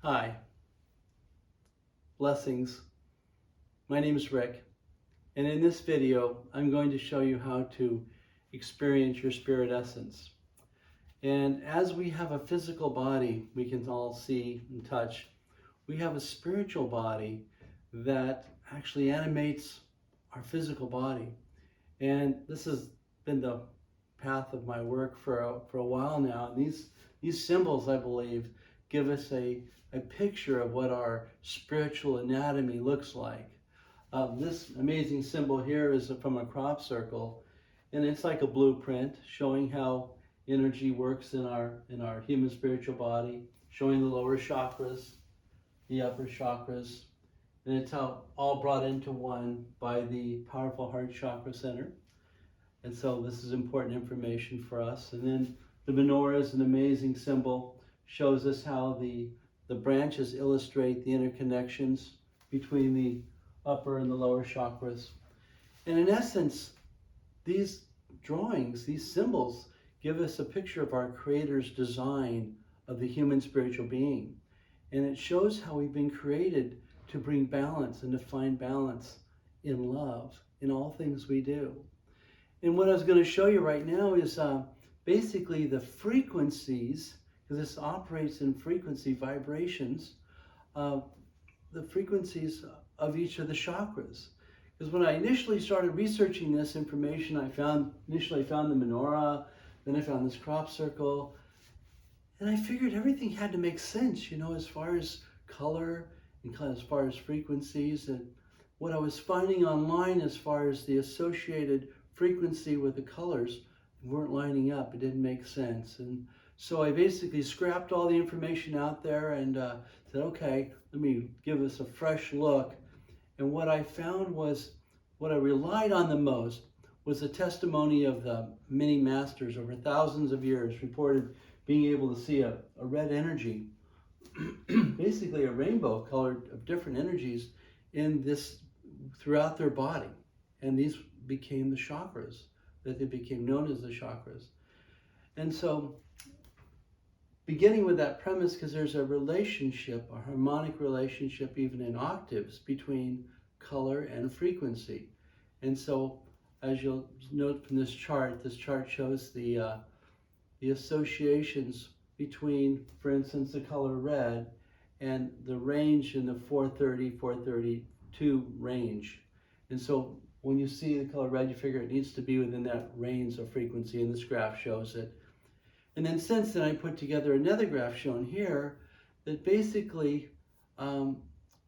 Hi, blessings. My name is Rick, and in this video, I'm going to show you how to experience your spirit essence. And as we have a physical body we can all see and touch, we have a spiritual body that actually animates our physical body. And this has been the path of my work for a while now. And these symbols, I believe, give us a picture of what our spiritual anatomy looks like. This amazing symbol here is from a crop circle, and it's like a blueprint showing how energy works in our human spiritual body, showing the lower chakras, the upper chakras, and it's all brought into one by the powerful heart chakra center. And so this is important information for us. And then the menorah is an amazing symbol, shows us how the branches illustrate the interconnections between the upper and the lower chakras. And in essence, these drawings, these symbols, give us a picture of our Creator's design of the human spiritual being. And it shows how we've been created to bring balance and to find balance in love in all things we do. And what I was going to show you right now is basically the frequencies, because this operates in frequency vibrations, the frequencies of each of the chakras. Because when I initially started researching this information, I found the menorah, then I found this crop circle, and I figured everything had to make sense, as far as color and as far as frequencies. And what I was finding online as far as the associated frequency with the colors weren't lining up. It didn't make sense. And so I basically scrapped all the information out there and said, okay, let me give us a fresh look. And what I found was, what I relied on the most was the testimony of the many masters over thousands of years reported being able to see a red energy, basically a rainbow colored of different energies in this throughout their body. And these became the chakras, that they became known as the chakras. And so, beginning with that premise, because there's a relationship, a harmonic relationship, even in octaves, between color and frequency. And so, as you'll note from this chart shows the associations between, for instance, the color red and the range in the 430, 432 range. And so when you see the color red, you figure it needs to be within that range of frequency, and this graph shows it. And then since then, I put together another graph shown here that basically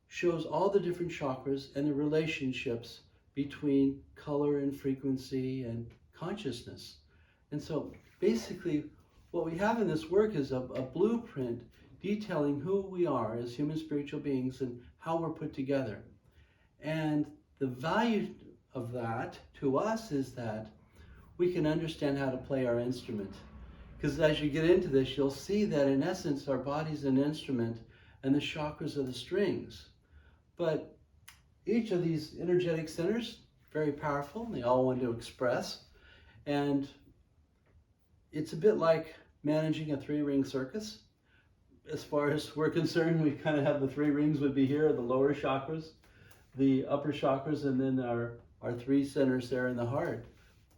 shows all the different chakras and the relationships between color and frequency and consciousness. And so basically what we have in this work is a blueprint detailing who we are as human spiritual beings and how we're put together. And the value of that to us is that we can understand how to play our instrument. Because as you get into this, you'll see that in essence, our body's an instrument and the chakras are the strings. But each of these energetic centers, very powerful, and they all want to express. And it's a bit like managing a 3-ring circus. As far as we're concerned, we kind of have the 3 rings would be here, the lower chakras, the upper chakras, and then our 3 centers there in the heart.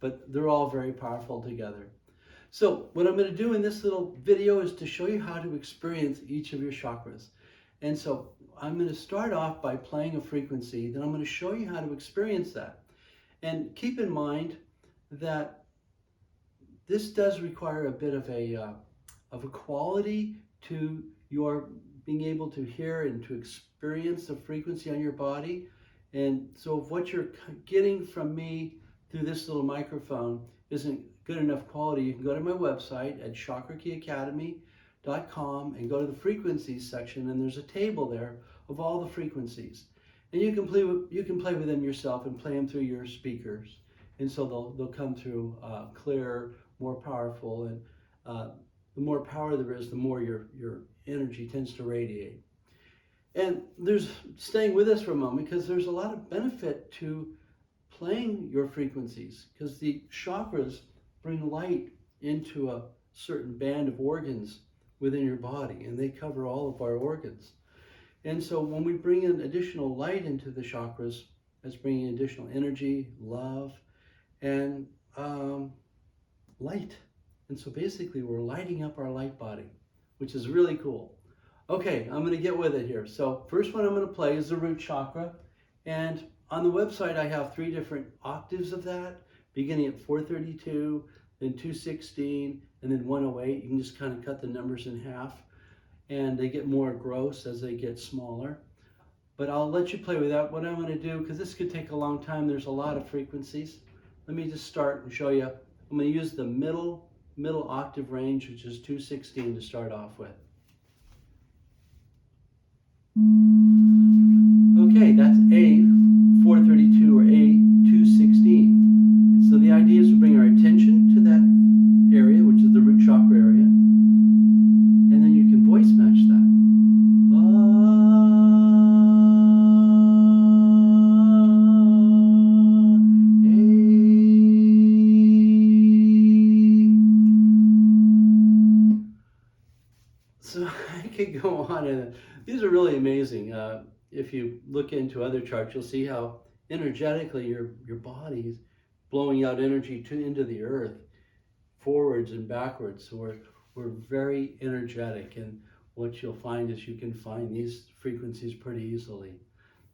But they're all very powerful together. So what I'm going to do in this little video is to show you how to experience each of your chakras. And so I'm going to start off by playing a frequency, then I'm going to show you how to experience that. And keep in mind that this does require a bit of a quality to your being able to hear and to experience the frequency on your body. And so if what you're getting from me through this little microphone isn't good enough quality, you can go to my website at chakrakeyacademy.com and go to the frequencies section, and there's a table there of all the frequencies. And you can play with them yourself and play them through your speakers. And so they'll come through clearer, more powerful, and the more power there is, the more your energy tends to radiate. And there's staying with us for a moment, because there's a lot of benefit to playing your frequencies, because the chakras bring light into a certain band of organs within your body, and they cover all of our organs. And so when we bring in additional light into the chakras, that's bringing additional energy, love, and light. And so basically we're lighting up our light body, which is really cool. Okay, I'm going to get with it here. So first one I'm going to play is the root chakra. And on the website I have 3 different octaves of that, beginning at 432, then 216, and then 108. You can just kind of cut the numbers in half. And they get more gross as they get smaller. But I'll let you play with that. What I'm going to do, because this could take a long time, there's a lot of frequencies. Let me just start and show you. I'm going to use the middle octave range, which is 216 to start off with. Okay, that's A 432 or A 216. And so the idea is to bring our attention to that area, which is the root chakra area. And then you can voice match that. So I could go on, and these are really amazing. If you look into other charts, you'll see how energetically your body is blowing out energy into the earth, forwards and backwards. So we're very energetic, and what you'll find is you can find these frequencies pretty easily.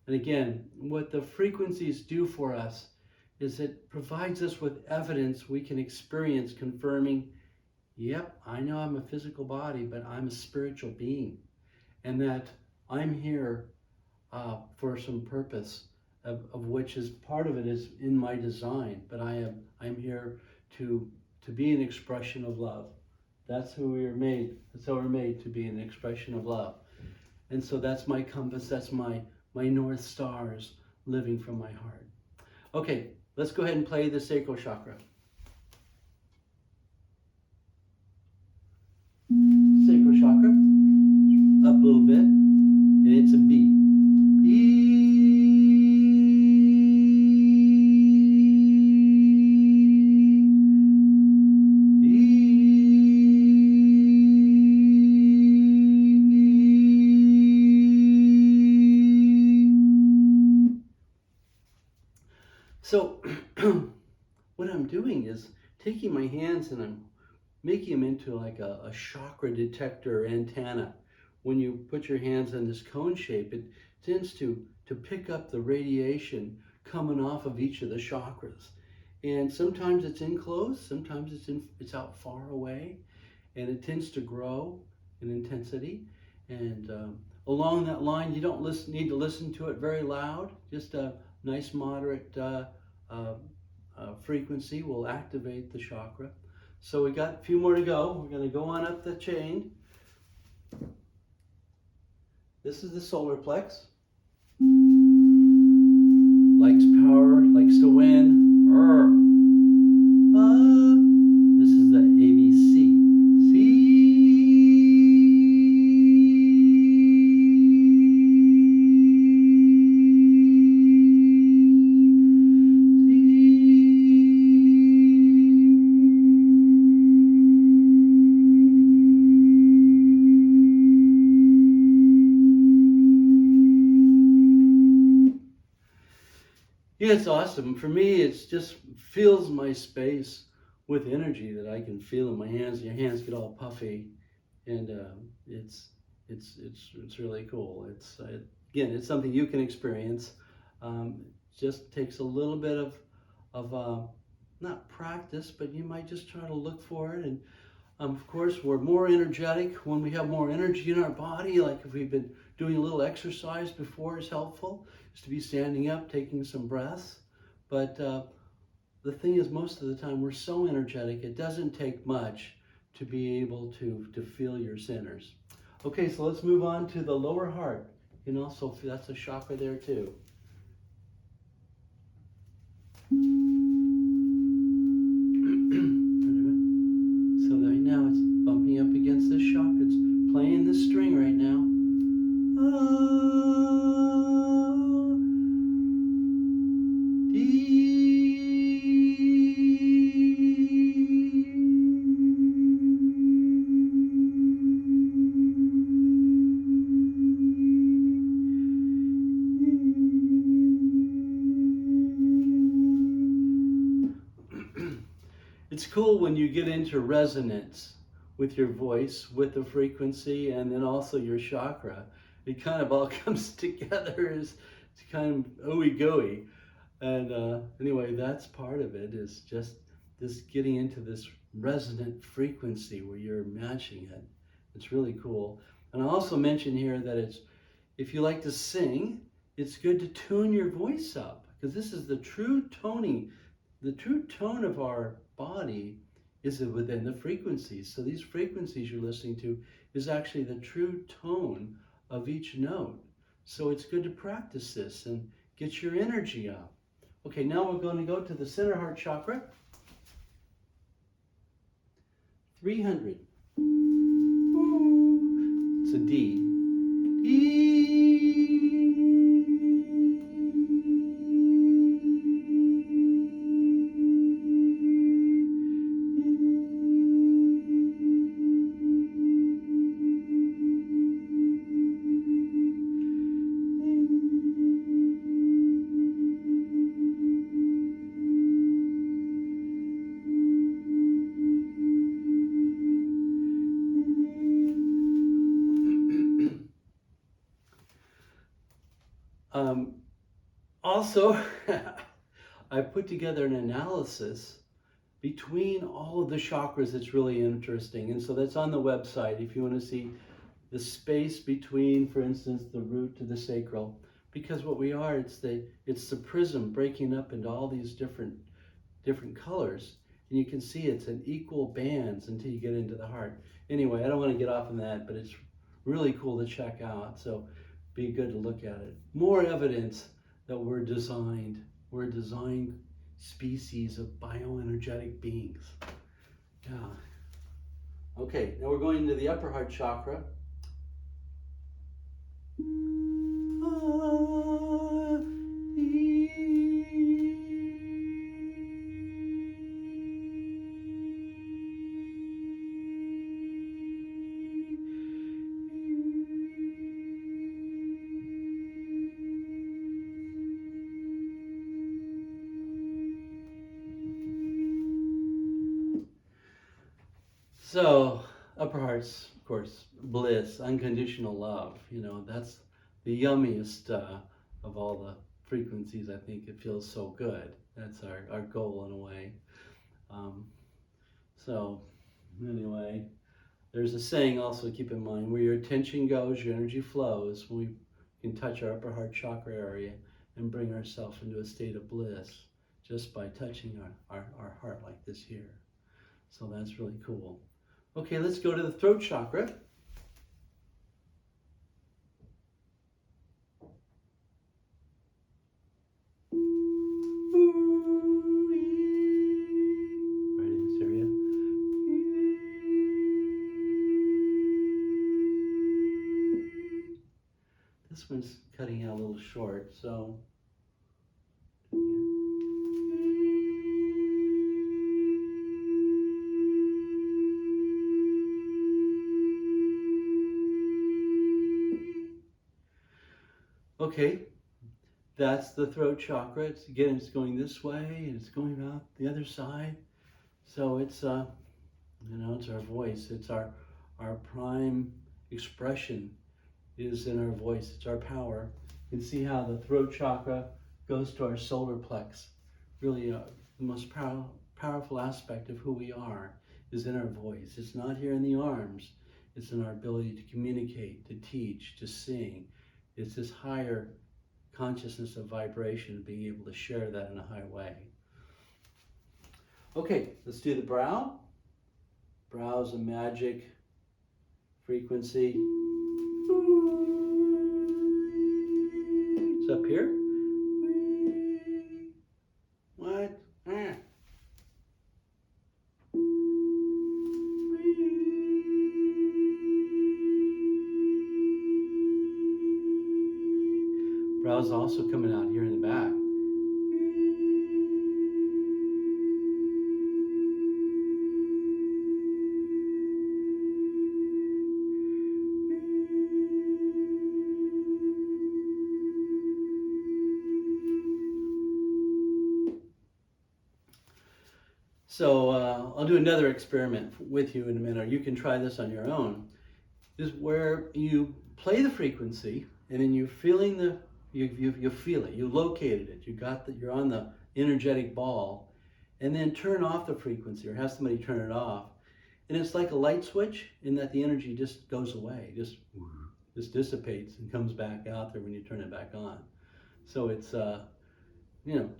And again, what the frequencies do for us is it provides us with evidence we can experience confirming, yep, I know I'm a physical body, but I'm a spiritual being, and that I'm here for some purpose, of which is part of it is in my design, but I'm here to be an expression of love. That's who we are made. That's how we're made, to be an expression of love. And so that's my compass. That's my North Stars living from my heart. Okay, let's go ahead and play the sacral chakra. Sacral chakra, up a little bit, and it's a B. So what I'm doing is taking my hands and I'm making them into like a chakra detector antenna. When you put your hands in this cone shape, it tends to pick up the radiation coming off of each of the chakras. And sometimes it's in close, sometimes it's out far away, and it tends to grow in intensity. And along that line, you don't need to listen to it very loud. Just a nice moderate frequency will activate the chakra. So we got a few more to go. We're going to go on up the chain. This is the solar plex. Likes power, likes to win. This is the ABC. Yeah, it's awesome. For me, it just fills my space with energy that I can feel in my hands. Your hands get all puffy, and it's really cool. Again, it's something you can experience. Just takes a little bit of not practice, but you might just try to look for it. And of course, we're more energetic when we have more energy in our body. Like if we've been doing a little exercise before is helpful, just to be standing up, taking some breaths. But the thing is, most of the time, we're so energetic, it doesn't take much to be able to feel your centers. Okay, so let's move on to the lower heart. You can also feel, that's a chakra there too. So right now it's bumping up against this chakra. It's playing this string right now. It's cool when you get into resonance with your voice, with the frequency, and then also your chakra. It kind of all comes together as it's kind of ooey gooey. And anyway, that's part of it, is just this getting into this resonant frequency where you're matching it. It's really cool. And I also mention here that if you like to sing, it's good to tune your voice up, because this is the true toning. The true tone of our body is within the frequencies. So these frequencies you're listening to is actually the true tone of each note. So it's good to practice this and get your energy up. Okay, now we're going to go to the center heart chakra. 300. It's a D. Also, I put together an analysis between all of the chakras that's really interesting. And so that's on the website if you want to see the space between, for instance, the root to the sacral. Because what we are, it's the prism breaking up into all these different colors. And you can see it's in equal bands until you get into the heart. Anyway, I don't want to get off on that, but it's really cool to check out. So be good to look at it. More evidence that we're a designed species of bioenergetic beings. Yeah. Okay, now we're going into the upper heart chakra. So, upper hearts, of course, bliss, unconditional love. You know, that's the yummiest of all the frequencies. I think it feels so good. That's our goal in a way. So, anyway, there's a saying also to keep in mind: where your attention goes, your energy flows. We can touch our upper heart chakra area and bring ourselves into a state of bliss just by touching our heart like this here. So that's really cool. Okay, let's go to the throat chakra. Right in this area. This one's cutting out a little short, so. Okay, that's the throat chakra. It's going this way and it's going out the other side. So it's it's our voice. It's our prime expression is in our voice. It's our power. You can see how the throat chakra goes to our solar plex. Really, the most powerful aspect of who we are is in our voice. It's not here in the arms. It's in our ability to communicate, to teach, to sing. It's this higher consciousness of vibration, being able to share that in a high way. Okay, let's do the brow. Brow is a magic frequency. It's up here. What? Brow's also coming out here in the back. So I'll do another experiment with you in a minute, or you can try this on your own. Is where you play the frequency, and then you feeling the you feel it, you located it, you're on the energetic ball, and then turn off the frequency or have somebody turn it off, and it's like a light switch in that the energy just goes away, just dissipates and comes back out there when you turn it back on. So it's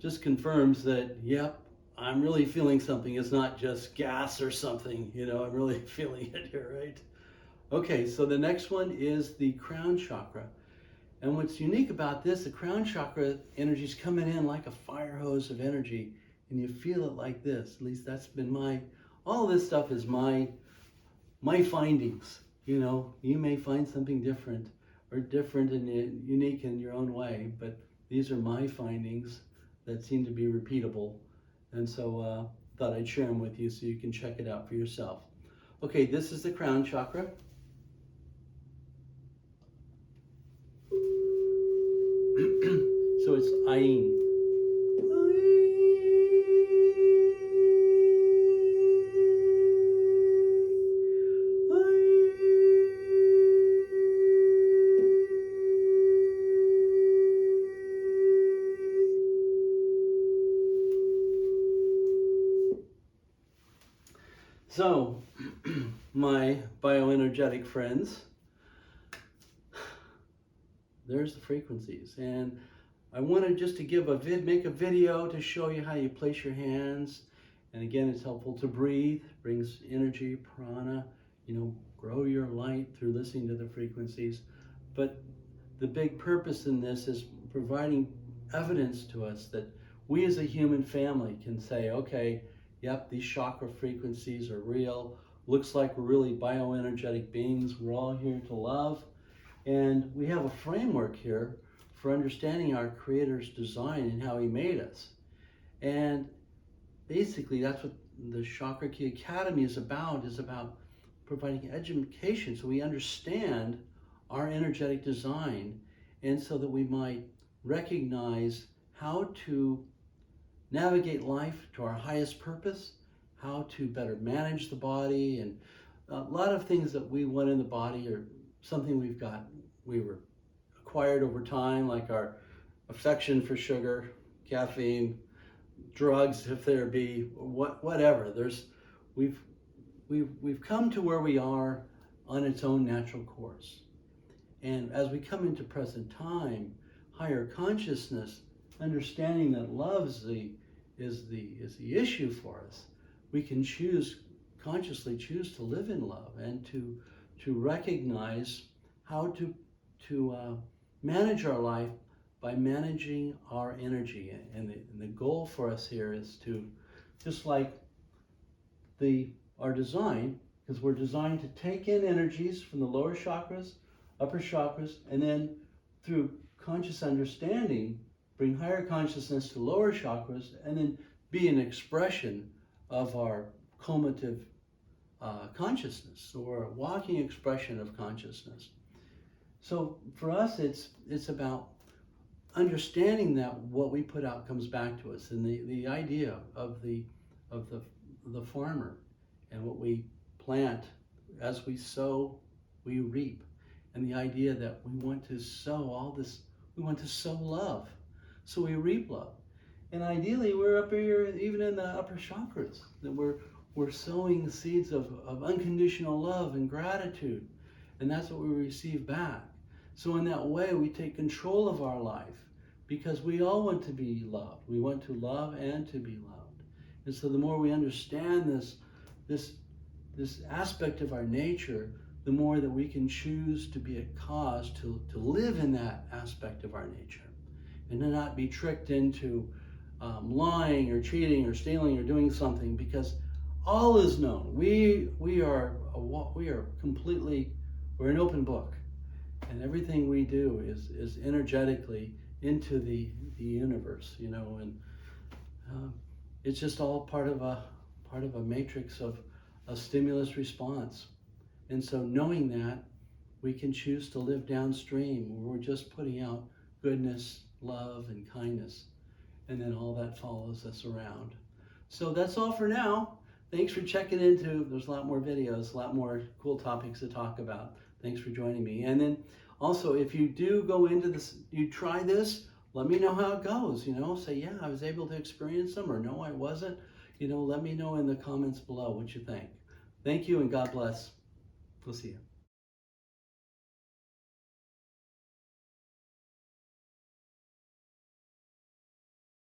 just confirms that, yep, I'm really feeling something. It's not just gas or something, I'm really feeling it here, right? Okay, so the next one is the crown chakra. And what's unique about this, the crown chakra energy is coming in like a fire hose of energy, and you feel it like this. At least that's been all this stuff is my findings. You may find something different or different and unique in your own way, but these are my findings that seem to be repeatable. And so thought I'd share them with you so you can check it out for yourself. Okay, this is the crown chakra. So it's Ayin. So, my bioenergetic friends, there's the frequencies, and I wanted just to make a video to show you how you place your hands. And again, it's helpful to breathe, brings energy, prana, grow your light through listening to the frequencies. But the big purpose in this is providing evidence to us that we as a human family can say, okay, yep, these chakra frequencies are real. Looks like we're really bioenergetic beings. We're all here to love. And we have a framework here for understanding our Creator's design and how He made us. And basically, that's what the Chakra Key Academy is about providing education so we understand our energetic design, and so that we might recognize how to navigate life to our highest purpose, how to better manage the body, and a lot of things that we want in the body are something we were acquired over time, like our affection for sugar, caffeine, drugs, if there be, whatever. We've come to where we are on its own natural course. And as we come into present time, higher consciousness, understanding that love is the issue for us, we can consciously choose to live in love and to recognize how to manage our life by managing our energy. And the goal for us here is to, just like our design, because we're designed to take in energies from the lower chakras, upper chakras, and then through conscious understanding, bring higher consciousness to lower chakras, and then be an expression of our comative consciousness, or a walking expression of consciousness. So for us, it's about understanding that what we put out comes back to us, and the idea of the farmer, and what we plant, as we sow, we reap, and the idea that we want to sow love, so we reap love. And ideally, we're up here, even in the upper chakras, that we're sowing the seeds of unconditional love and gratitude, and that's what we receive back. So in that way, we take control of our life, because we all want to be loved. We want to love and to be loved. And so the more we understand this aspect of our nature, the more that we can choose to be a cause to live in that aspect of our nature, and to not be tricked into lying or cheating or stealing or doing something, because all is known. We're an open book, and everything we do is energetically into the universe, and it's just all part of a matrix of a stimulus response. And so knowing that, we can choose to live downstream, where we're just putting out goodness, love, and kindness, and then all that follows us around. So that's all for now. Thanks for checking into. There's a lot more videos, a lot more cool topics to talk about. Thanks for joining me. And then also, if you do go into this, you try this, let me know how it goes. Say, yeah, I was able to experience them, or no, I wasn't. Let me know in the comments below what you think. Thank you, and God bless. We'll see you.